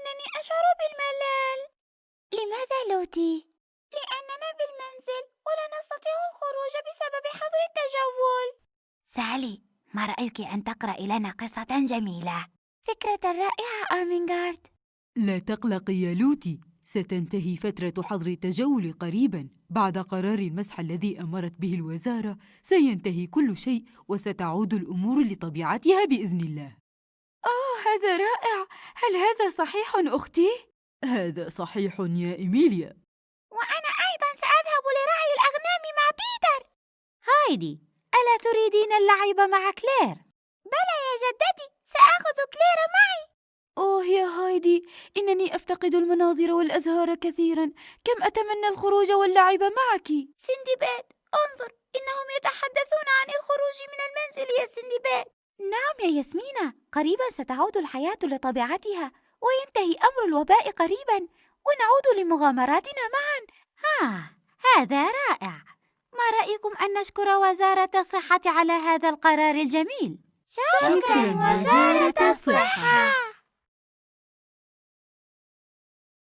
إنني أشعر بالملل. لماذا لوتي؟ لأننا بالمنزل ولا نستطيع الخروج بسبب حظر التجول. سالي، ما رأيك أن تقرأي لنا قصة جميلة؟ فكرة رائعة أرمينغارد. لا تقلقي يا لوتي، ستنتهي فترة حظر التجول قريباً. بعد قرار المسح الذي أمرت به الوزارة سينتهي كل شيء وستعود الأمور لطبيعتها بإذن الله. هذا رائع! هل هذا صحيح أختي؟ هذا صحيح يا إيميليا. وأنا أيضا سأذهب لرعي الأغنام مع بيتر. هايدي، ألا تريدين اللعب مع كلير؟ بلى يا جدتي، سآخذ كلير معي. أوه يا هايدي، إنني أفتقد المناظر والأزهار كثيراً. كم أتمنى الخروج واللعب معك. سندباد، انظر، إنهم يتحدثون عن الخروج من المنزل يا سندباد. نعم يا ياسمينة، قريبا ستعود الحياة لطبيعتها وينتهي أمر الوباء قريبا ونعود لمغامراتنا معا. هذا رائع. ما رأيكم أن نشكر وزارة الصحة على هذا القرار الجميل؟ شكراً وزارة الصحة.